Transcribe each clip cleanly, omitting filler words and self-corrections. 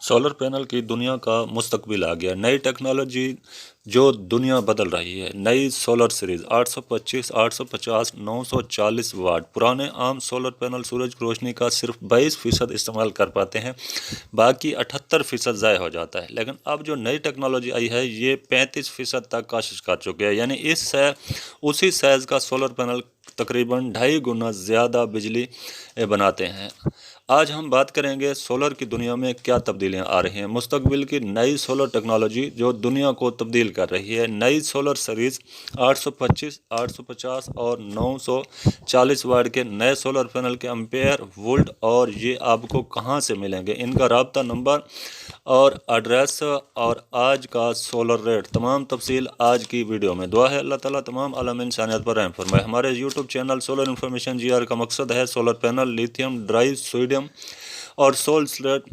Solar panel की दुनिया का मुस्तकबिल आ गया। नई टेक्नोलॉजी जो दुनिया बदल रही है। नई सोलर सीरीज 825, 850, 940 वाट। पुराने आम सोलर पैनल सूरज की रोशनी का सिर्फ 22% इस्तेमाल कर पाते हैं, बाकी 78% ज़ाय हो जाता है। लेकिन अब जो नई टेक्नोलॉजी आई है ये 35% तक कोशिश कर चुकी है। यानी उसी साइज़ का सोलर पैनल तकरीबन 2.5 गुना ज़्यादा बिजली बनाते हैं। आज हम बात करेंगे सोलर की दुनिया में क्या तब्दीलियां आ रही हैं। मुस्तकबिल की नई सोलर टेक्नोलॉजी जो दुनिया को तब्दील कर रही है। नई सोलर सीरीज़ 825, 850 और 940 वाट के नए सोलर पैनल के एम्पेयर वोल्ट और ये आपको कहां से मिलेंगे, इनका राब्ता नंबर और एड्रेस और आज का सोलर रेट, तमाम तफसील आज की वीडियो में। दुआ है अल्लाह ताला तमाम आलम इंसानियत पर रहम फरमाए। हमारे YouTube channel solar information GR का मकसद है solar panel, lithium drive, sodium और solid state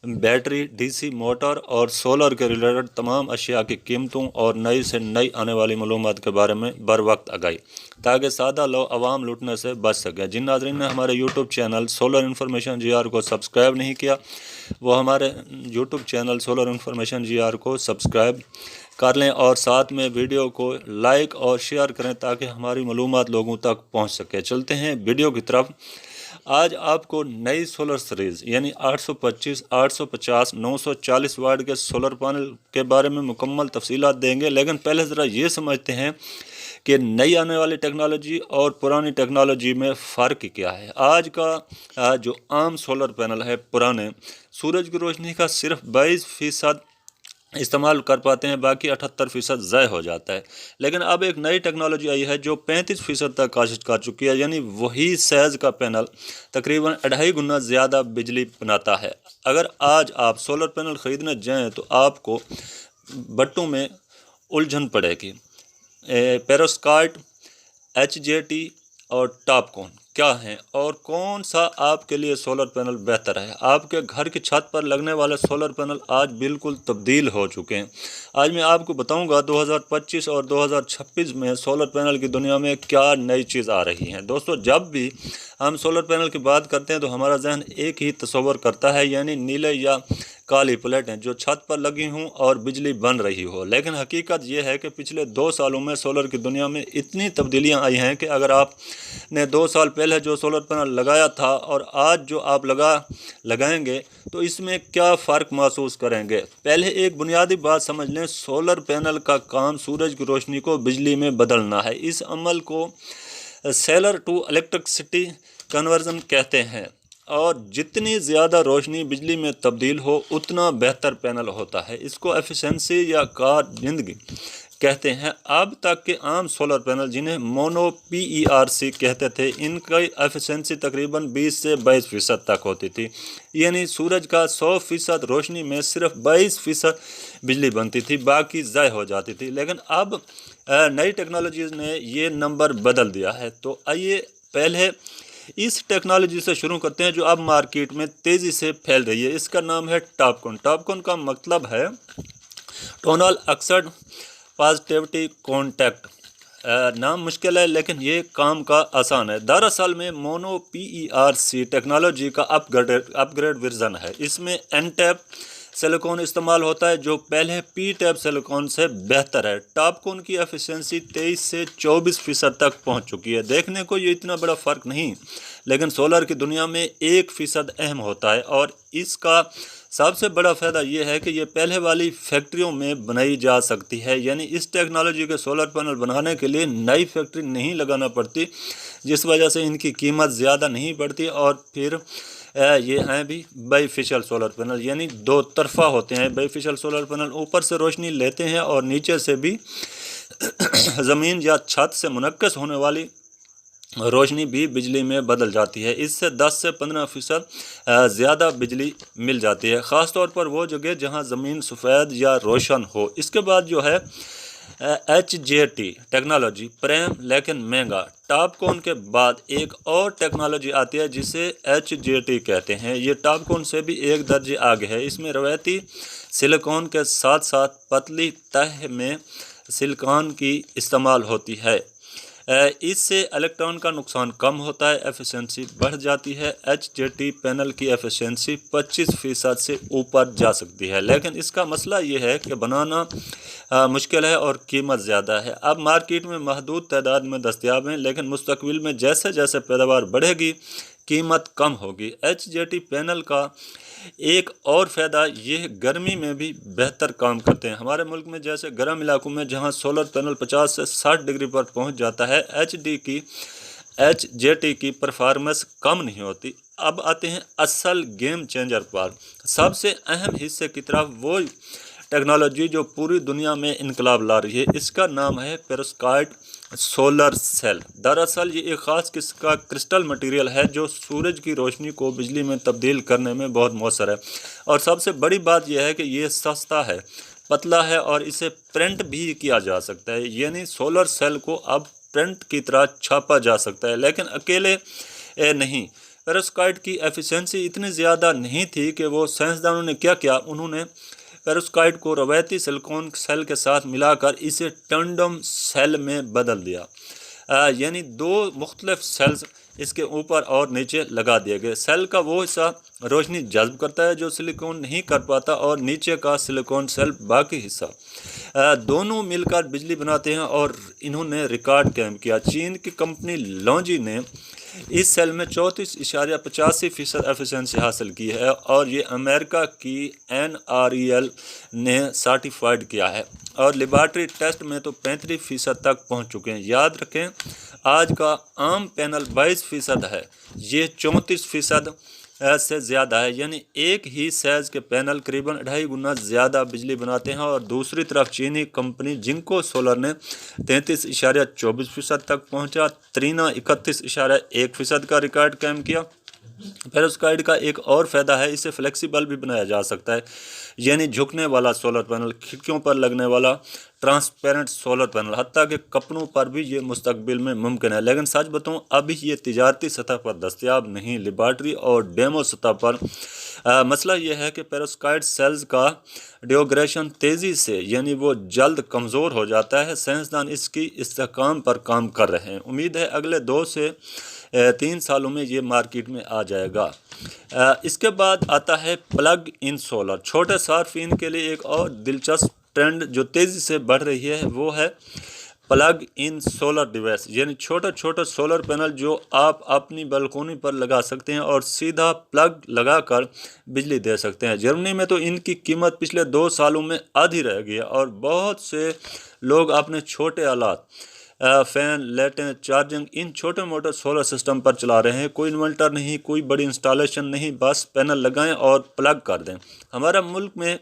battery, DC motor और सोलर के रिलेटेड तमाम अशिया की कीमतों और नई से नई आने वाली मालूमात के बारे में बर वक्त आगाही, ताकि सादा लोग आवाम लूटने से बच सके। जिन नाज़रीन ने हमारे YouTube channel solar information GR को सब्सक्राइब नहीं किया, वो हमारे YouTube channel solar information GR को सब्सक्राइब कर लें और साथ में वीडियो को लाइक और शेयर करें ताकि हमारी मालूमात लोगों तक पहुंच सके। चलते हैं वीडियो की तरफ। आज आपको नई सोलर सीरीज़ यानी 825, 850, 940 वाट के सोलर पैनल के बारे में मुकम्मल तफसीलात देंगे। लेकिन पहले ज़रा ये समझते हैं कि नई आने वाली टेक्नोलॉजी और पुरानी टेक्नोलॉजी में फ़र्क क्या है। आज का जो आम सोलर पैनल है पुराने, सूरज की रोशनी का सिर्फ 22% इस्तेमाल कर पाते हैं, बाकी 78% ज़ाय हो जाता है। लेकिन अब एक नई टेक्नोलॉजी आई है जो 35% तक कोशिश कर चुकी है। यानी वही साइज़ का पैनल तकरीबन 2.5 गुना ज़्यादा बिजली बनाता है। अगर आज आप सोलर पैनल ख़रीदने जाएं तो आपको बट्टों में उलझन पड़ेगी। पेरोस्कार्ट, HJT और टॉपकॉन क्या हैं और कौन सा आपके लिए सोलर पैनल बेहतर है। आपके घर की छत पर लगने वाले सोलर पैनल आज बिल्कुल तब्दील हो चुके हैं। आज मैं आपको बताऊंगा 2025 और 2026 में सोलर पैनल की दुनिया में क्या नई चीज़ आ रही है। दोस्तों, जब भी हम सोलर पैनल की बात करते हैं तो हमारा जहन एक ही तस्वर करता है, यानी नीले या काली प्लेटें जो छत पर लगी हों और बिजली बन रही हो। लेकिन हकीकत यह है कि पिछले 2 सालों में सोलर की दुनिया में इतनी तब्दीलियां आई हैं कि अगर आपने 2 साल पहले जो सोलर पैनल लगाया था और आज जो आप लगाएंगे तो इसमें क्या फ़र्क महसूस करेंगे। पहले एक बुनियादी बात समझ लें, सोलर पैनल का काम सूरज की रोशनी को बिजली में बदलना है। इस अमल को सोलर टू इलेक्ट्रिसिटी कन्वर्जन कहते हैं और जितनी ज़्यादा रोशनी बिजली में तब्दील हो उतना बेहतर पैनल होता है। इसको एफिशिएंसी या कारकर्दगी कहते हैं। अब तक के आम सोलर पैनल जिन्हें मोनो PERC कहते थे, इनकी एफिशिएंसी तकरीबन 20 से 22% तक होती थी। यानी सूरज का 100% रोशनी में सिर्फ 22% बिजली बनती थी, बाकी ज़ाय हो जाती थी। लेकिन अब नई टेक्नोलॉजीज़ ने ये नंबर बदल दिया है। तो आइए पहले इस टेक्नोलॉजी से शुरू करते हैं जो अब मार्केट में तेज़ी से फैल रही है। इसका नाम है टॉपकॉन। टॉपकॉन का मतलब है टोनल ऑक्साइड पॉजिटिविटी कॉन्टैक्ट। नाम मुश्किल है लेकिन ये काम का आसान है। दरअसल में मोनो PERC टेक्नोलॉजी का अपग्रेड वर्जन है। इसमें N टाइप सिलिकॉन इस्तेमाल होता है जो पहले P टाइप सिलिकॉन से बेहतर है। टॉपकॉन की एफिशिएंसी 23 से 24% तक पहुंच चुकी है। देखने को ये इतना बड़ा फ़र्क नहीं, लेकिन सोलर की दुनिया में 1% अहम होता है और इसका सबसे बड़ा फ़ायदा ये है कि ये पहले वाली फैक्ट्रियों में बनाई जा सकती है। यानी इस टेक्नोलॉजी के सोलर पैनल बनाने के लिए नई फैक्ट्री नहीं लगाना पड़ती, जिस वजह से इनकी कीमत ज़्यादा नहीं बढ़ती और फिर ये हैं भी बाईफेशियल सोलर पैनल, यानी 2 तरफ़ा होते हैं। बाईफेशियल सोलर पैनल ऊपर से रोशनी लेते हैं और नीचे से भी ज़मीन या छत से मुनक्कस होने वाली रोशनी भी बिजली में बदल जाती है। इससे 10 से 15% ज़्यादा बिजली मिल जाती है, ख़ास तौर पर वो जगह जहां ज़मीन सफ़ेद या रोशन हो। इसके बाद जो है HJT टेक्नोलॉजी, प्रेम लेकिन महंगा। टॉपकॉन के बाद एक और टेक्नोलॉजी आती है जिसे HJT कहते हैं। ये टॉपकॉन से भी एक दर्जे आगे है। इसमें रवायती सिलिकॉन के साथ साथ पतली तह में सिलिकॉन की इस्तेमाल होती है। इससे इलेक्ट्रॉन का नुकसान कम होता है, एफिशिएंसी बढ़ जाती है। HJT पैनल की एफिशिएंसी 25% से ऊपर जा सकती है, लेकिन इसका मसला ये है कि बनाना मुश्किल है और कीमत ज़्यादा है। अब मार्केट में महदूद तादाद में दस्तयाब हैं, लेकिन मुस्तकबिल में जैसे जैसे पैदावार बढ़ेगी कीमत कम होगी। HJT पैनल का एक और फ़ायदा ये गर्मी में भी बेहतर काम करते हैं। हमारे मुल्क में जैसे गर्म इलाकों में जहां सोलर पैनल 50 से 60 डिग्री पर पहुंच जाता है, HJT की परफॉर्मेंस कम नहीं होती। अब आते हैं असल गेम चेंजर पर, सबसे अहम हिस्से की तरफ, वो टेक्नोलॉजी जो पूरी दुनिया में इनकलाब ला रही है। इसका नाम है पेरोस्काइट सोलर सेल। दरअसल ये एक ख़ास किस्म का क्रिस्टल मटेरियल है जो सूरज की रोशनी को बिजली में तब्दील करने में बहुत मौसर है, और सबसे बड़ी बात यह है कि ये सस्ता है, पतला है और इसे प्रिंट भी किया जा सकता है। यानी सोलर सेल को अब प्रिंट की तरह छापा जा सकता है, लेकिन अकेले नहीं। पेरोस्काइट की एफिशिएंसी इतनी ज़्यादा नहीं थी कि वो साइंसदानों ने क्या किया, उन्होंने पेरोस्काइट को रवायती सिलिकॉन सेल के साथ मिलाकर इसे टैंडम सेल में बदल दिया। यानी दो मुख्तलिफ सेल्स इसके ऊपर और नीचे लगा दिए गए। सेल का वो हिस्सा रोशनी जज्ब करता है जो सिलिकॉन नहीं कर पाता, और नीचे का सिलिकॉन सेल बाकी हिस्सा दोनों मिलकर बिजली बनाते हैं, और इन्होंने रिकॉर्ड कायम किया। चीन की कंपनी लॉन्जी ने इस सेल में 34.85% एफिशिएंसी हासिल की है, और ये अमेरिका की NREL ने सर्टिफाइड किया है, और लेबॉर्ट्री टेस्ट में तो 35% तक पहुंच चुके हैं। याद रखें, आज का आम पैनल 22% है, ये 34% से ज़्यादा है। यानी एक ही साइज़ के पैनल करीबन 2.5 गुना ज़्यादा बिजली बनाते हैं। और दूसरी तरफ चीनी कंपनी जिंको सोलर ने 33.24% तक पहुंचा, त्रीना 31.1% का रिकॉर्ड कायम किया। पेरोस्काइट का एक और फ़ायदा है, इसे फ्लेक्सिबल भी बनाया जा सकता है, यानी झुकने वाला सोलर पैनल, खिड़कियों पर लगने वाला ट्रांसपेरेंट सोलर पैनल, हत्ता कि कपड़ों पर भी ये मुस्तकबिल में मुमकिन है। लेकिन सच बताऊँ, अभी ये तिजारती सतह पर दस्तयाब नहीं, लेबॉर्ट्री और डेमो सतह पर। मसला यह है कि पेरोस्काइट सेल्स का डिग्रेडेशन तेज़ी से, यानी वो जल्द कमज़ोर हो जाता है। साइंसदान इसकी इस्तेहकाम पर काम कर रहे हैं। उम्मीद है अगले 2 से 3 सालों में ये मार्केट में आ जाएगा। इसके बाद आता है प्लग इन सोलर। छोटे सार्फिन के लिए एक और दिलचस्प ट्रेंड जो तेज़ी से बढ़ रही है वो है प्लग इन सोलर डिवाइस, यानी छोटे छोटे सोलर पैनल जो आप अपनी बालकोनी पर लगा सकते हैं और सीधा प्लग लगाकर बिजली दे सकते हैं। जर्मनी में तो इनकी कीमत पिछले 2 सालों में आधी रह गई है, और बहुत से लोग अपने छोटे आलात, फ़ैन, लाइटें, चार्जिंग इन छोटे मोटे सोलर सिस्टम पर चला रहे हैं। कोई इन्वर्टर नहीं, कोई बड़ी इंस्टॉलेशन नहीं, बस पैनल लगाएं और प्लग कर दें। हमारा मुल्क में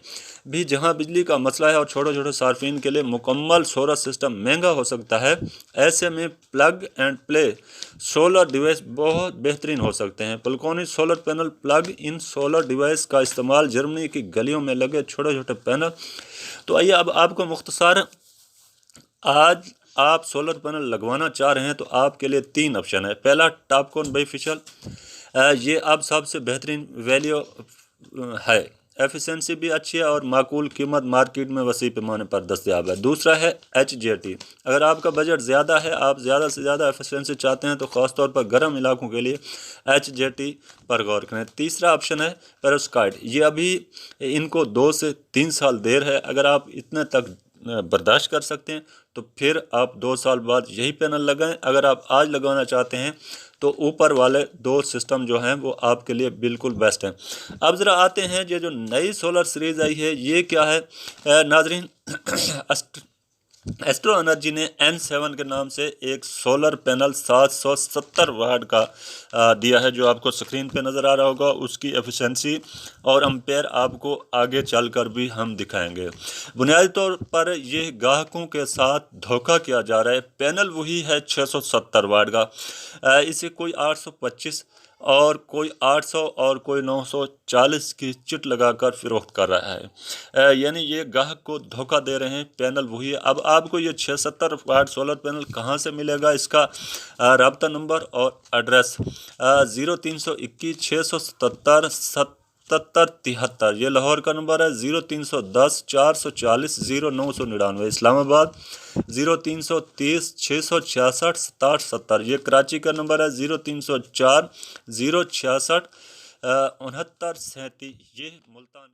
भी जहां बिजली का मसला है और छोटे छोटे सार्फिन के लिए मुकम्मल सोलर सिस्टम महंगा हो सकता है, ऐसे में plug and play solar device बहुत बेहतरीन हो सकते हैं। Balcony solar panel plug in solar device का इस्तेमाल जर्मनी की गलियों में लगे छोटे छोटे पैनल। तो आइए अब आपको मुख्तसर, आज आप सोलर पैनल लगवाना चाह रहे हैं तो आपके लिए 3 ऑप्शन है। पहला, टॉपकॉन बाईफेशियल, ये अब सबसे बेहतरीन वैल्यू है, एफिशिएंसी भी अच्छी है और माकूल कीमत मार्केट में वसी पैमाने पर दस्तयाब है। दूसरा है HJT। अगर आपका बजट ज़्यादा है, आप ज़्यादा से ज़्यादा एफिशिएंसी चाहते हैं तो ख़ासतौर पर गर्म इलाकों के लिए HJT पर गौर करें। तीसरा ऑप्शन है पेरोस्काइट। ये अभी इनको 2 से 3 साल देर है। अगर आप इतने तक बर्दाश्त कर सकते हैं तो फिर आप 2 साल बाद यही पैनल लगाएं। अगर आप आज लगाना चाहते हैं तो ऊपर वाले 2 सिस्टम जो हैं वो आपके लिए बिल्कुल बेस्ट हैं। अब ज़रा आते हैं ये जो नई सोलर सीरीज़ आई है ये क्या है। नाजरीन, एस्ट्रो एनर्जी ने N7 के नाम से एक सोलर पैनल 770 वाट का दिया है, जो आपको स्क्रीन पे नज़र आ रहा होगा। उसकी एफिशिएंसी और एम्पेयर आपको आगे चलकर भी हम दिखाएंगे। बुनियादी तौर पर ये ग्राहकों के साथ धोखा किया जा रहा है। पैनल वही है 670 वाट का, इसे कोई 825 और कोई 800 और कोई 940 की चिट लगाकर फ़रोख्त कर रहा है। यानी ये ग्राहक को धोखा दे रहे हैं। पैनल वही है। अब आपको ये 670 वाट सोलर पैनल कहाँ से मिलेगा, इसका रब्ता नंबर और एड्रेस 0321 677 7773، یہ لاہور کا نمبر ہے 0310 440 0999، اسلام آباد 0330 666 6770، یہ کراچی کا نمبر ہے 0304 066 6937، یہ ملتان